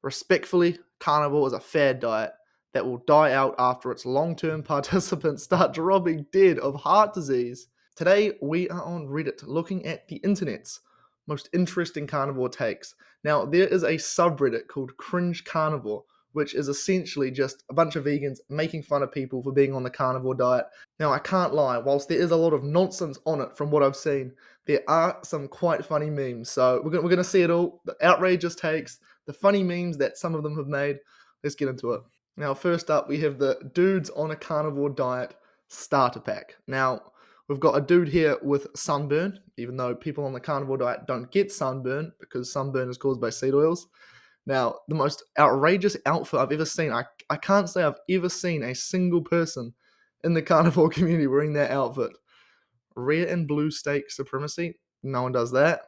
Respectfully, carnivore is a fad diet that will die out after its long-term participants start dropping dead of heart disease. Today, we are on Reddit looking at the internet's most interesting carnivore takes. Now, there is a subreddit called Cringe Carnivore, which is essentially just a bunch of vegans making fun of people for being on the carnivore diet. Now, I can't lie, whilst there is a lot of nonsense on it from what I've seen, there are some quite funny memes. So we're going to see it all, the outrageous takes, the funny memes that some of them have made. Let's get into it. Now, first up, we have the dudes on a carnivore diet starter pack. Now, we've got a dude here with sunburn, even though people on the carnivore diet don't get sunburn because sunburn is caused by seed oils. Now, the most outrageous outfit I've ever seen, I can't say I've ever seen a single person in the carnivore community wearing that outfit. Rare and blue steak supremacy, no one does that.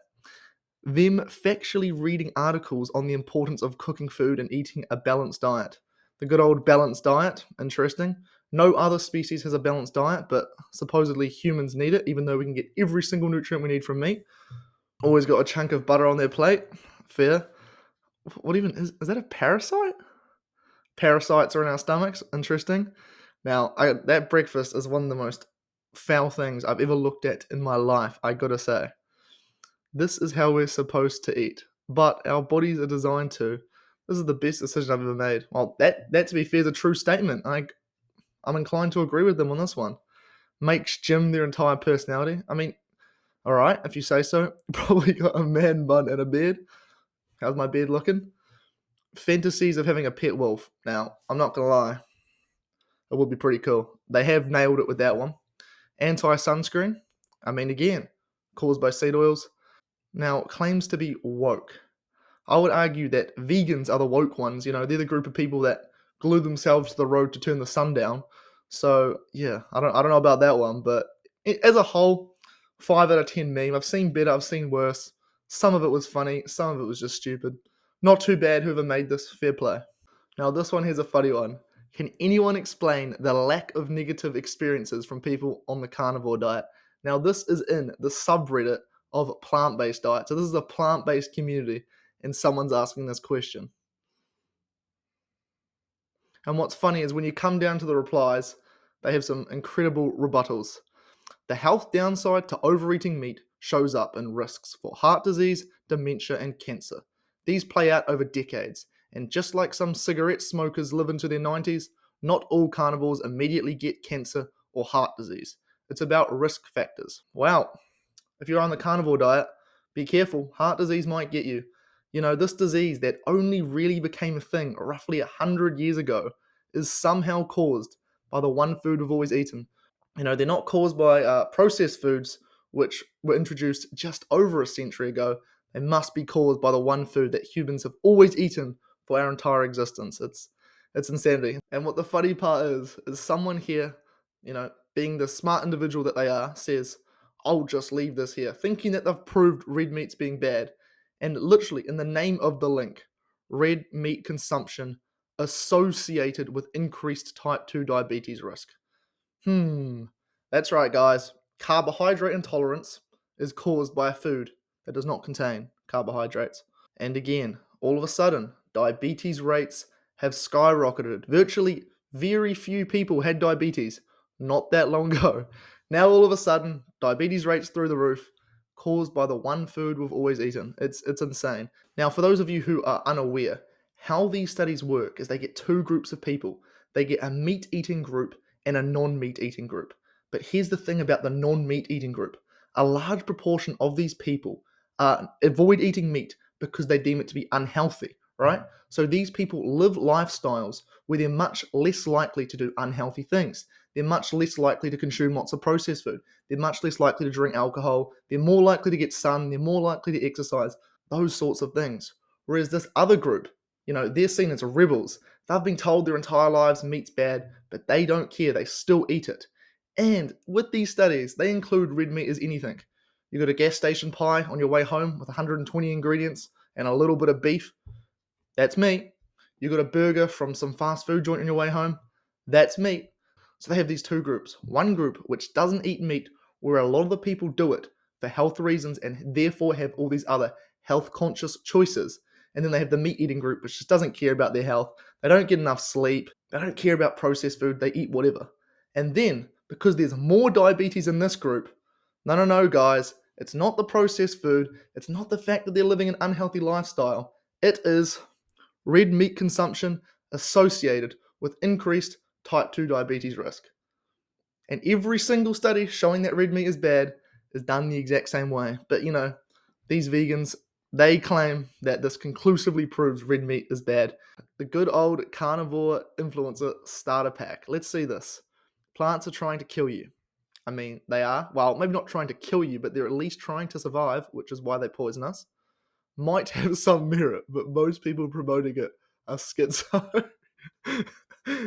Them factually reading articles on the importance of cooking food and eating a balanced diet. The good old balanced diet, interesting. No other species has a balanced diet, but supposedly humans need it, even though we can get every single nutrient we need from meat. Always got a chunk of butter on their plate. Fair. What even is that a parasite? Parasites are in our stomachs. Interesting. Now, that breakfast is one of the most foul things I've ever looked at in my life, I gotta say. This is how we're supposed to eat, but our bodies are designed to. This is the best decision I've ever made. Well, that to be fair is a true statement. I'm inclined to agree with them on this one. Makes gym their entire personality. I mean, all right, if you say so. Probably got a man bun and a beard. How's my beard looking? Fantasies of having a pet wolf. Now, I'm not gonna lie, it would be pretty cool. They have nailed it with that one. Anti-sunscreen. I mean, again, caused by seed oils. Now, claims to be woke. I would argue that vegans are the woke ones. You know, they're the group of people that glue themselves to the road to turn the sun down. So yeah, I don't know about that one, but as a whole, 5 out of 10 meme. I've seen better, I've seen worse. Some of it was funny, some of it was just stupid. Not too bad. Whoever made this, fair play. Now this one here's a funny one. Can anyone explain the lack of negative experiences from people on the carnivore diet? Now this is in the subreddit of plant-based diet. So this is a plant-based community and someone's asking this question. And what's funny is when you come down to the replies, they have some incredible rebuttals. The health downside to overeating meat shows up in risks for heart disease, dementia, and cancer. These play out over decades, and just like some cigarette smokers live into their 90s, not all carnivores immediately get cancer or heart disease. It's about risk factors. Wow. If you're on the carnivore diet, be careful, heart disease might get you. You know, this disease that only really became a thing roughly 100 years ago is somehow caused by the one food we've always eaten. You know, they're not caused by processed foods, which were introduced just over a century ago. They must be caused by the one food that humans have always eaten for our entire existence. It's insanity. And what the funny part is someone here, you know, being the smart individual that they are, says, I'll just leave this here, thinking that they've proved red meat's being bad. And literally, in the name of the link, red meat consumption associated with increased type 2 diabetes risk. That's right, guys. Carbohydrate intolerance is caused by a food that does not contain carbohydrates. And again, all of a sudden, diabetes rates have skyrocketed. Virtually very few people had diabetes not that long ago. Now, all of a sudden, diabetes rates through the roof, caused by the one food we've always eaten. It's insane. Now, for those of you who are unaware, how these studies work is they get two groups of people. They get a meat-eating group and a non-meat eating group. But here's the thing about the non-meat eating group. A large proportion of these people avoid eating meat because they deem it to be unhealthy, right? So these people live lifestyles where they're much less likely to do unhealthy things. They're much less likely to consume lots of processed food. They're much less likely to drink alcohol. They're more likely to get sun. They're more likely to exercise, those sorts of things. Whereas this other group, you know, they're seen as rebels. They've been told their entire lives meat's bad, but they don't care. They still eat it. And with these studies, they include red meat as anything. You got a gas station pie on your way home with 120 ingredients and a little bit of beef. That's meat. You got a burger from some fast food joint on your way home. That's meat. So they have these two groups. One group which doesn't eat meat, where a lot of the people do it for health reasons and therefore have all these other health conscious choices. And then they have the meat eating group, which just doesn't care about their health. They don't get enough sleep. They don't care about processed food. They eat whatever. And then, because there's more diabetes in this group, no, guys, it's not the processed food. It's not the fact that they're living an unhealthy lifestyle. It is red meat consumption associated with increased type 2 diabetes risk. And every single study showing that red meat is bad is done the exact same way. But these vegans, they claim that this conclusively proves red meat is bad. The good old carnivore influencer starter pack. Let's see this. Plants are trying to kill you. I mean, they are. Well, maybe not trying to kill you, but they're at least trying to survive, which is why they poison us. Might have some merit, but most people promoting it are schizo.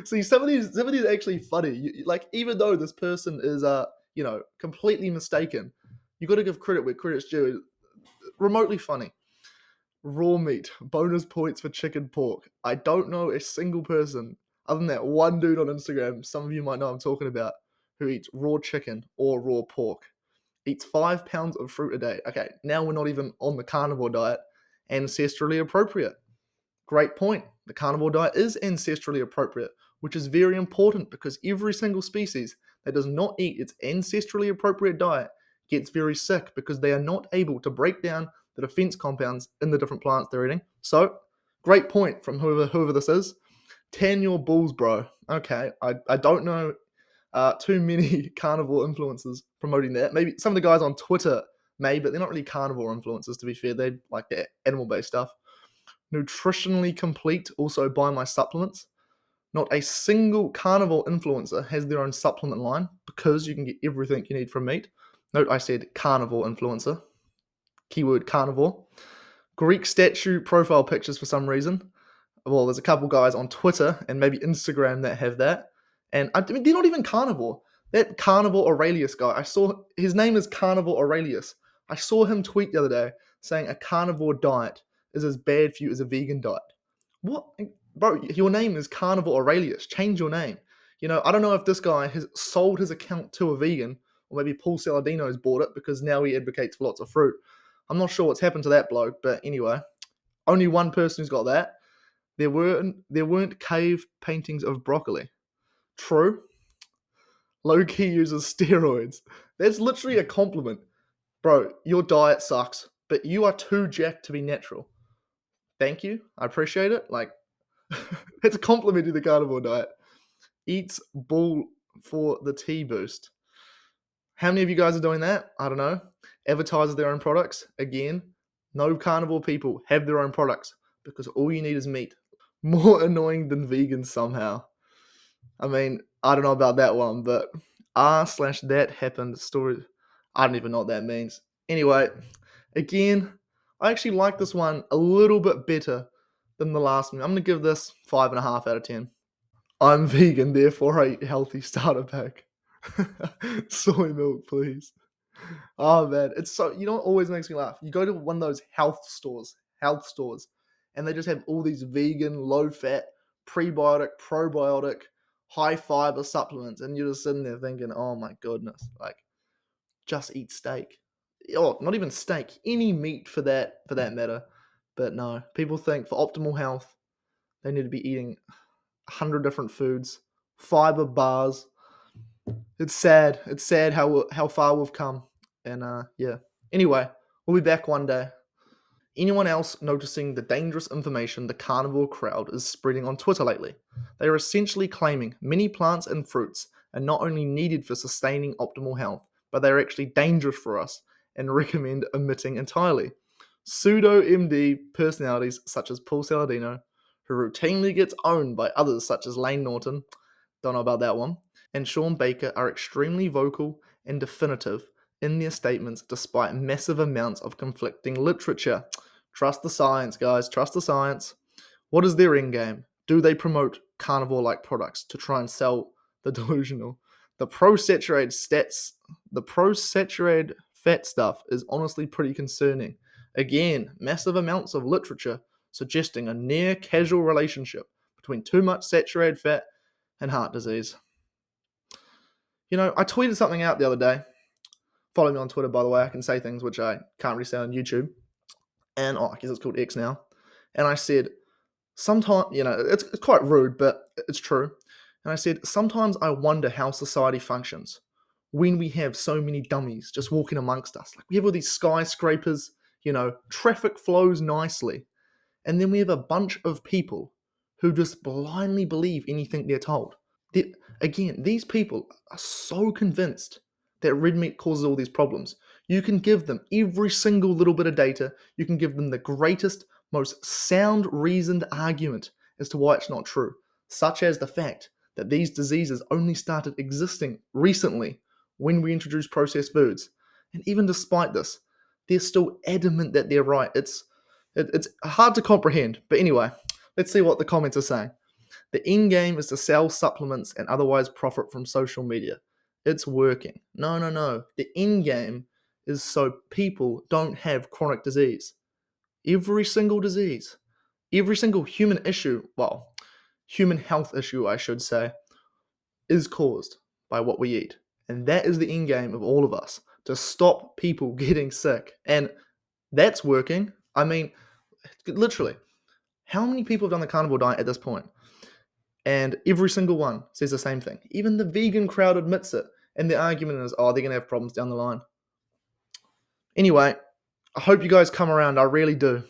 See, some of these are actually funny. Like, even though this person is, completely mistaken, you got to give credit where credit's due. Remotely funny. Raw meat, bonus points for chicken pork. I don't know a single person, other than that one dude on Instagram, some of you might know I'm talking about, who eats raw chicken or raw pork. Eats 5 pounds of fruit a day. Okay, now we're not even on the carnivore diet. Ancestrally appropriate. Great point. The carnivore diet is ancestrally appropriate, which is very important because every single species that does not eat its ancestrally appropriate diet gets very sick because they are not able to break down the defense compounds in the different plants they're eating. So, great point from whoever this is. Tan your balls, bro. Okay, I don't know too many carnivore influencers promoting that. Maybe some of the guys on Twitter may, but they're not really carnivore influencers, to be fair. They like the animal-based stuff. Nutritionally complete, also buy my supplements. Not a single carnivore influencer has their own supplement line because you can get everything you need from meat. Note I said carnivore influencer. Keyword carnivore. Greek statue profile pictures for some reason. Well, there's a couple guys on Twitter and maybe Instagram that have that. And I mean, they're not even carnivore. That Carnivore Aurelius guy, I saw his name is Carnivore Aurelius. I saw him tweet the other day saying a carnivore diet is as bad for you as a vegan diet. What? Bro, your name is Carnivore Aurelius. Change your name. I don't know if this guy has sold his account to a vegan, or maybe Paul Saladino's bought it because now he advocates for lots of fruit. I'm not sure what's happened to that bloke, but anyway, only one person who's got that. There weren't cave paintings of broccoli. True. Low-key uses steroids. That's literally a compliment. Bro, your diet sucks, but you are too jacked to be natural. Thank you. I appreciate it. Like, it's a compliment to the carnivore diet. Eats bull for the tea boost. How many of you guys are doing that? I don't know. Advertises their own products. Again, no carnivore people have their own products because all you need is meat. More annoying than vegans somehow. I mean, I don't know about that one, but r/that happened story. I don't even know what that means. Anyway, again, I actually like this one a little bit better than the last one. I'm going to give this 5.5 out of 10. I'm vegan, therefore I eat healthy starter pack. Soy milk, please. Oh man, it's so, what always makes me laugh? You go to one of those health stores, and they just have all these vegan, low fat, prebiotic, probiotic, high fiber supplements, and you're just sitting there thinking, oh my goodness, like, just eat steak. Oh, not even steak, any meat for that matter. But no, people think for optimal health, they need to be eating 100 different foods, fiber bars. It's sad. It's sad how far we've come. And yeah. Anyway, we'll be back one day. Anyone else noticing the dangerous information the carnivore crowd is spreading on Twitter lately? They are essentially claiming many plants and fruits are not only needed for sustaining optimal health, but they are actually dangerous for us and recommend omitting entirely. Pseudo MD personalities such as Paul Saladino, who routinely gets owned by others such as Lane Norton, don't know about that one, and Sean Baker are extremely vocal and definitive in their statements despite massive amounts of conflicting literature. Trust the science, guys. Trust the science. What is their end game? Do they promote carnivore-like products to try and sell the delusional? The pro-saturated fat stuff is honestly pretty concerning. Again, massive amounts of literature suggesting a near causal relationship between too much saturated fat and heart disease. I tweeted something out the other day. Follow me on Twitter, by the way. I can say things which I can't really say on YouTube. And I guess it's called X now. And I said, sometimes, it's quite rude, but it's true. And I said, sometimes I wonder how society functions when we have so many dummies just walking amongst us. Like we have all these skyscrapers, traffic flows nicely. And then we have a bunch of people who just blindly believe anything they're told. Again, these people are so convinced that red meat causes all these problems. You can give them every single little bit of data. You can give them the greatest, most sound reasoned argument as to why it's not true, such as the fact that these diseases only started existing recently when we introduced processed foods. And even despite this, they're still adamant that they're right. It's hard to comprehend. But anyway, let's see what the comments are saying. The end game is to sell supplements and otherwise profit from social media. It's working. No, no, no. The end game is so people don't have chronic disease. Every single disease, every single human issue, well, human health issue, I should say, is caused by what we eat. And that is the end game of all of us, to stop people getting sick. And that's working. I mean, literally, how many people have done the carnivore diet at this point? And every single one says the same thing. Even the vegan crowd admits it. And the argument is, oh, they're going to have problems down the line. Anyway, I hope you guys come around. I really do.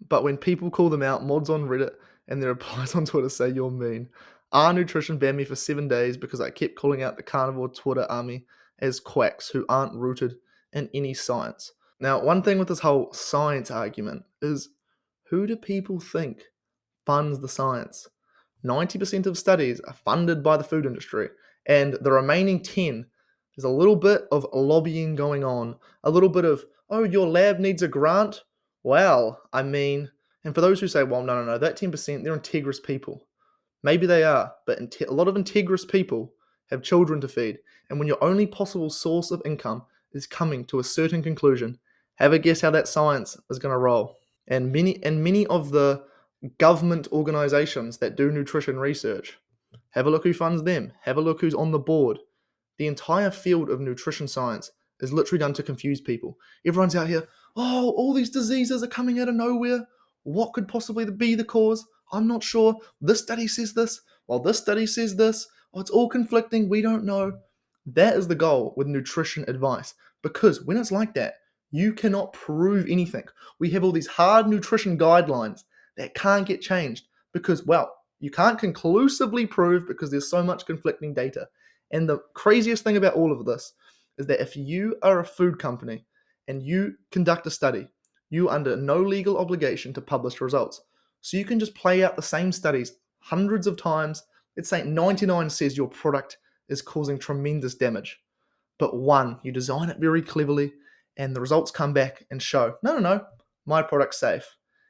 But when people call them out, mods on Reddit and their replies on Twitter say you're mean. Our nutrition banned me for 7 days because I kept calling out the carnivore Twitter army as quacks who aren't rooted in any science. Now, one thing with this whole science argument is, who do people think funds the science? 90% of studies are funded by the food industry, and the remaining 10, there's a little bit of lobbying going on, a little bit of, oh, your lab needs a grant? Well, I mean, and for those who say, well, no, no, no, that 10%, they're integrous people. Maybe they are, but a lot of integrous people have children to feed, and when your only possible source of income is coming to a certain conclusion, have a guess how that science is going to roll. And many of the government organizations that do nutrition research, have a look who funds them, have a look who's on the board. The entire field of nutrition science is literally done to confuse people. Everyone's out here, oh, all these diseases are coming out of nowhere. What could possibly be the cause? I'm not sure. This study says this, while this study says this. Oh, it's all conflicting. We don't know. That is the goal with nutrition advice. Because when it's like that, you cannot prove anything. We have all these hard nutrition guidelines that can't get changed because, well, you can't conclusively prove because there's so much conflicting data. And the craziest thing about all of this is that if you are a food company and you conduct a study, you are under no legal obligation to publish results. So you can just play out the same studies hundreds of times. Let's say 99 says your product is causing tremendous damage. But one, you design it very cleverly and the results come back and show, no, no, no, my product's safe.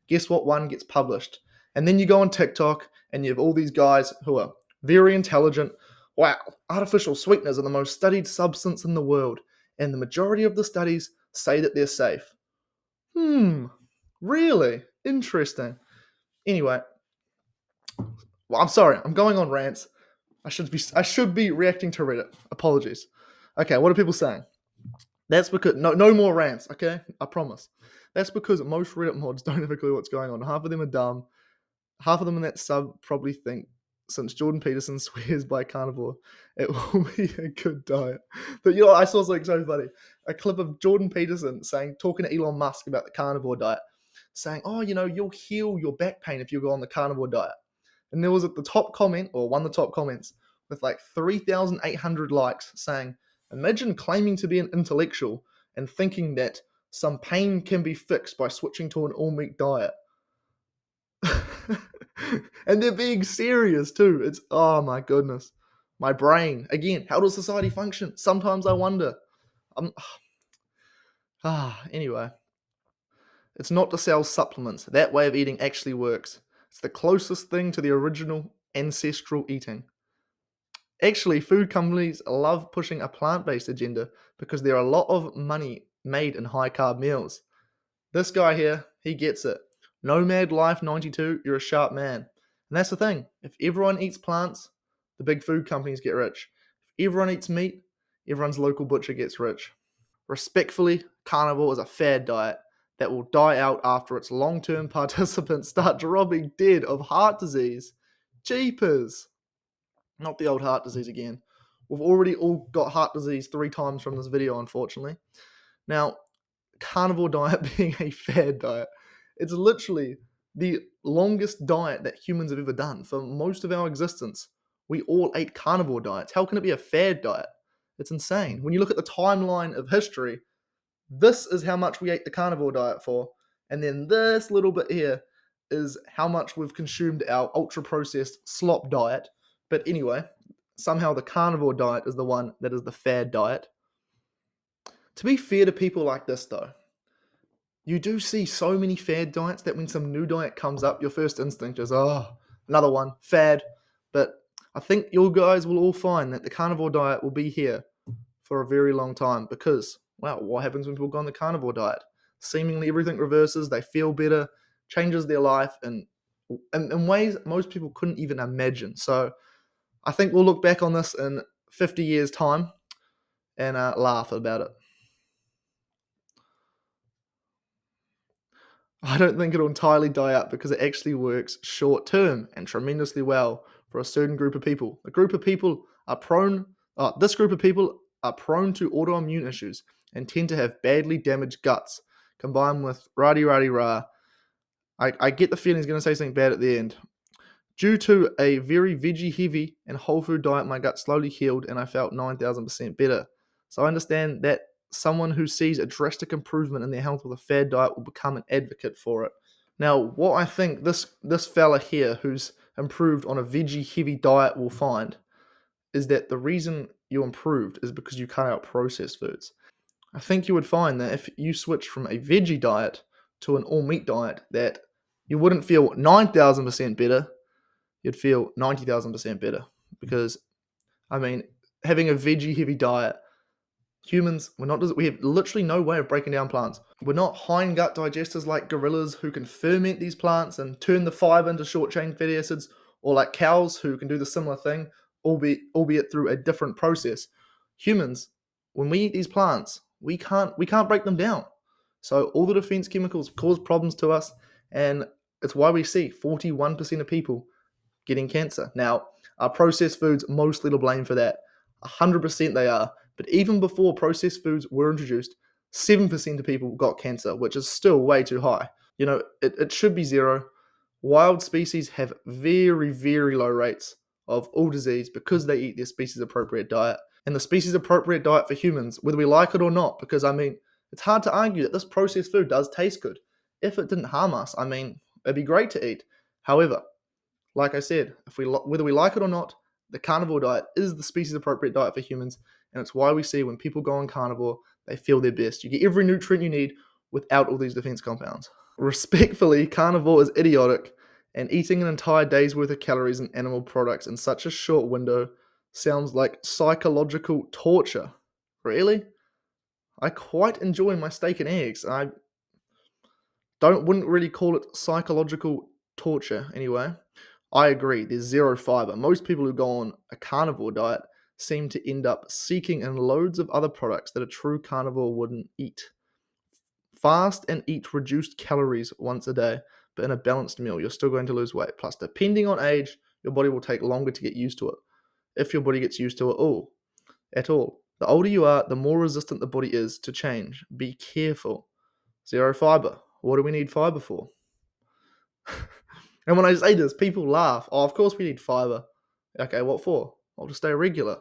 Guess what one gets published? And then you go on TikTok and you have all these guys who are very intelligent. Wow, artificial sweeteners are the most studied substance in the world. And the majority of the studies say that they're safe. Really? Interesting. Anyway, well, I'm sorry, I'm going on rants. I should be reacting to Reddit. Apologies. Okay, what are people saying? That's because no more rants, okay? I promise. That's because most Reddit mods don't have a clue what's going on. Half of them are dumb. Half of them in that sub probably think since Jordan Peterson swears by carnivore, it will be a good diet. But I saw something so funny. A clip of Jordan Peterson talking to Elon Musk about the carnivore diet, saying, oh, you'll heal your back pain if you go on the carnivore diet. And there was at the top comment, or one of the top comments, with like 3,800 likes saying, imagine claiming to be an intellectual and thinking that some pain can be fixed by switching to an all-meat diet. And they're being serious too. It's, oh my goodness. My brain. Again, how does society function? Sometimes I wonder. Anyway. It's not to sell supplements. That way of eating actually works. It's the closest thing to the original ancestral eating. Actually, food companies love pushing a plant-based agenda because there are a lot of money made in high-carb meals. This guy here, he gets it. Nomad Life 92, you're a sharp man. And that's the thing. If everyone eats plants, the big food companies get rich. If everyone eats meat, everyone's local butcher gets rich. Respectfully, carnivore is a fad diet that will die out after its long-term participants start dropping dead of heart disease. Jeepers. Not the old heart disease again. We've already all got heart disease 3 times from this video, unfortunately. Now, carnivore diet being a fad diet, it's literally the longest diet that humans have ever done. For most of our existence, we all ate carnivore diets. How can it be a fad diet? It's insane. When you look at the timeline of history, this is how much we ate the carnivore diet for. And then this little bit here is how much we've consumed our ultra processed slop diet. But anyway, somehow the carnivore diet is the one that is the fad diet. To be fair to people like this, though, you do see so many fad diets that when some new diet comes up, your first instinct is, oh, another one, fad. But I think you guys will all find that the carnivore diet will be here for a very long time because, wow, what happens when people go on the carnivore diet? Seemingly everything reverses, they feel better, changes their life in ways most people couldn't even imagine. So I think we'll look back on this in 50 years' time and laugh about it. I don't think it'll entirely die out because it actually works short term and tremendously well for a certain group of people. A group of people are prone. This group of people are prone to autoimmune issues and tend to have badly damaged guts. Combined with rah. I get the feeling he's going to say something bad at the end. Due to a very veggie heavy and whole food diet, my gut slowly healed and I felt 9,000% better. So I understand that someone who sees a drastic improvement in their health with a fad diet will become an advocate for it. Now, what I think this fella here who's improved on a veggie heavy diet will find is that the reason you improved is because you cut out processed foods. I think you would find that if you switched from a veggie diet to an all meat diet, that you wouldn't feel 9,000% better, you'd feel 90,000% better. Because, I mean, having a veggie heavy diet, humans, we have literally no way of breaking down plants. We're not hind gut digesters like gorillas who can ferment these plants and turn the fiber into short chain fatty acids, or like cows who can do the similar thing, albeit through a different process. Humans, when we eat these plants, we can't break them down. So all the defense chemicals cause problems to us, and it's why we see 41% of people getting cancer. Now, are processed foods mostly to blame for that? 100% they are. But even before processed foods were introduced, 7% of people got cancer, which is still way too high. You know, it should be zero. Wild species have very, very low rates of all disease because they eat their species appropriate diet. And the species appropriate diet for humans, whether we like it or not, because I mean, it's hard to argue that this processed food does taste good. If it didn't harm us, I mean, it'd be great to eat. However, like I said, whether we like it or not, the carnivore diet is the species appropriate diet for humans, and it's why we see when people go on carnivore, they feel their best. You get every nutrient you need without all these defense compounds. Respectfully, carnivore is idiotic, and eating an entire day's worth of calories and animal products in such a short window sounds like psychological torture. Really? I quite enjoy my steak and eggs. I wouldn't really call it psychological torture anyway. I agree, there's zero fiber. Most people who go on a carnivore diet seem to end up seeking in loads of other products that a true carnivore wouldn't eat. Fast and eat reduced calories once a day, but in a balanced meal, you're still going to lose weight. Plus, depending on age, your body will take longer to get used to it. If your body gets used to it at all. The older you are, the more resistant the body is to change. Be careful. Zero fiber. What do we need fiber for? And when I say this, people laugh. Oh, of course we need fiber. Okay, what for? Well, to stay regular.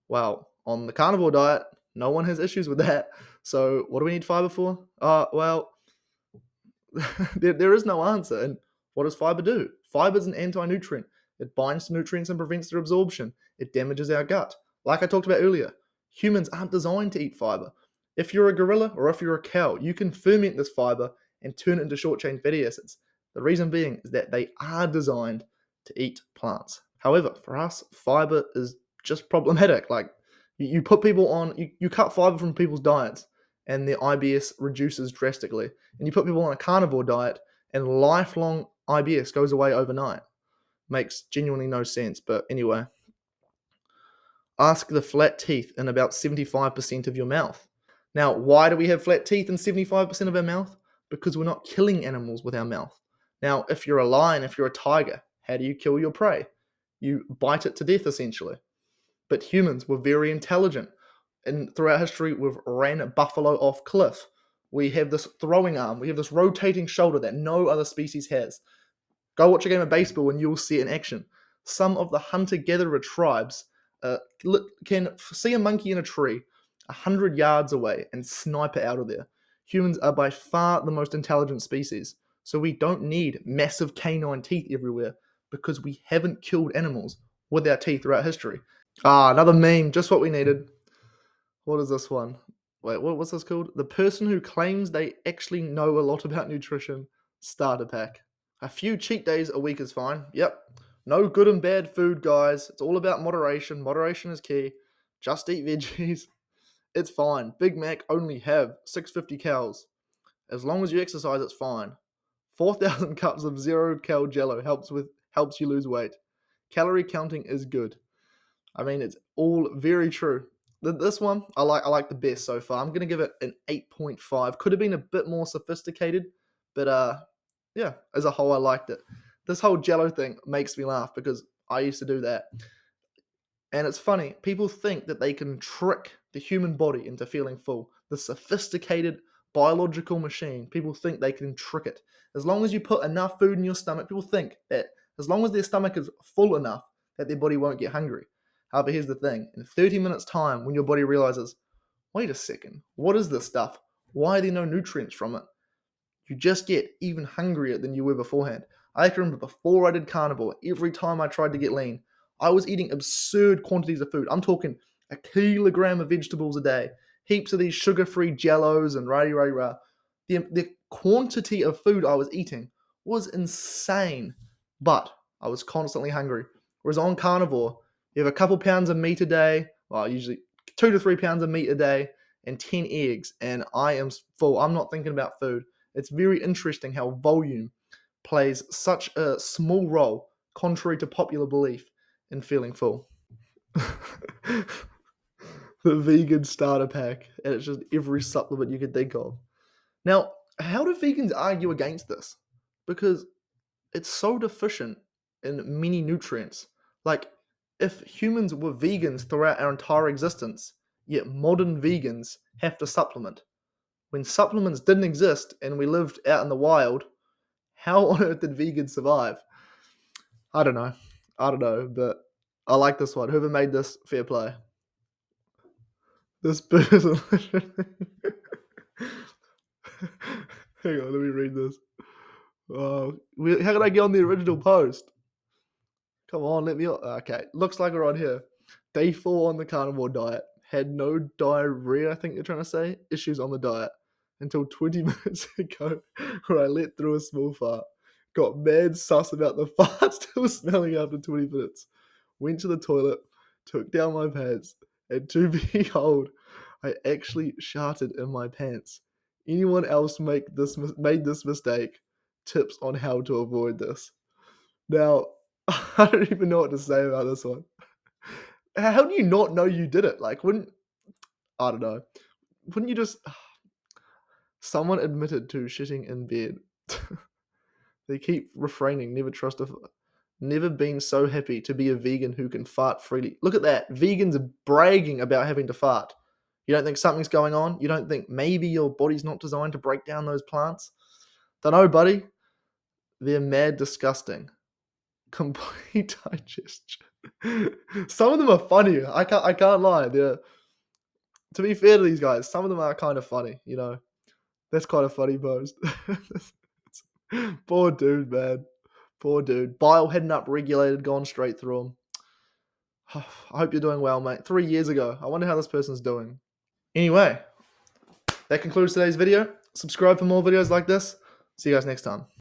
Well, on the carnivore diet, no one has issues with that. So what do we need fiber for? Well, there is no answer. And what does fiber do? Fiber is an anti-nutrient. It binds to nutrients and prevents their absorption. It damages our gut. Like I talked about earlier, humans aren't designed to eat fiber. If you're a gorilla or if you're a cow, you can ferment this fiber and turn it into short-chain fatty acids. The reason being is that they are designed to eat plants. However, for us, fiber is just problematic. Like, you put people on, you cut fiber from people's diets and their IBS reduces drastically. And you put people on a carnivore diet and lifelong IBS goes away overnight. Makes genuinely no sense. But anyway, ask the flat teeth in about 75% of your mouth. Now, why do we have flat teeth in 75% of our mouth? Because we're not killing animals with our mouth. Now, if you're a lion, if you're a tiger, how do you kill your prey? You bite it to death, essentially. But humans were very intelligent. And throughout history, we've ran a buffalo off cliff. We have this throwing arm. We have this rotating shoulder that no other species has. Go watch a game of baseball and you'll see it in action. Some of the hunter-gatherer tribes can see a monkey in a tree 100 yards away and snipe it out of there. Humans are by far the most intelligent species, so we don't need massive canine teeth everywhere because we haven't killed animals with our teeth throughout history. Ah, another meme, just what we needed. What is this one? Wait, what's this called? The person who claims they actually know a lot about nutrition. Starter pack. A few cheat days a week is fine. Yep. No good and bad food, guys. It's all about moderation. Moderation is key. Just eat veggies. It's fine. Big Mac only have 650 calories. As long as you exercise, it's fine. 4,000 cups of 0-cal jello helps you lose weight. Calorie counting is good. I mean, it's all very true. This one I like the best so far. I'm gonna give it an 8.5. Could have been a bit more sophisticated, but yeah, as a whole, I liked it. This whole Jello thing makes me laugh because I used to do that, and it's funny. People think that they can trick the human body into feeling full. The sophisticated biological machine. People think they can trick it. As long as you put enough food in your stomach, people think that as long as their stomach is full enough, that their body won't get hungry. However, here's the thing. In 30 minutes time, when your body realizes, wait a second, what is this stuff? Why are there no nutrients from it? You just get even hungrier than you were beforehand. I can remember before I did carnivore, every time I tried to get lean, I was eating absurd quantities of food. I'm talking a kilogram of vegetables a day, heaps of these sugar-free jellos and rah. The quantity of food I was eating was insane, but I was constantly hungry. Whereas on carnivore, you have a couple pounds of meat a day, well, usually 2 to 3 pounds of meat a day, and 10 eggs, and I am full. I'm not thinking about food. It's very interesting how volume plays such a small role, contrary to popular belief, in feeling full. The vegan starter pack, and it's just every supplement you could think of. Now, how do vegans argue against this? Because it's so deficient in many nutrients. Like, if humans were vegans throughout our entire existence, yet modern vegans have to supplement. When supplements didn't exist and we lived out in the wild, how on earth did vegans survive? I don't know, but I like this one. Whoever made this, fair play. This person. Hang on, let me read this. How can I get on the original post? Come on, let me. Okay, looks like we're on here. Day 4 on the carnivore diet. Had no diarrhea, I think you're trying to say. Issues on the diet. Until 20 minutes ago, where I let through a small fart. Got mad sus about the fart still smelling after 20 minutes. Went to the toilet, took down my pants, and to behold, I actually sharted in my pants. Anyone else made this mistake? Tips on how to avoid this. Now, I don't even know what to say about this one. How do you not know you did it? Like, I don't know. Wouldn't you just... Someone admitted to shitting in bed. They keep refraining, never been so happy to be a vegan who can fart freely. Look at that. Vegans are bragging about having to fart. You don't think something's going on? You don't think maybe your body's not designed to break down those plants? Dunno, buddy. They're mad disgusting. Complete digestion. Some of them are funny. I can't lie. To be fair to these guys, some of them are kind of funny, you know. That's quite a funny post. Poor dude, man. Poor dude. Bile hadn't upregulated, gone straight through him. I hope you're doing well, mate. 3 years ago. I wonder how this person's doing. Anyway, that concludes today's video. Subscribe for more videos like this. See you guys next time.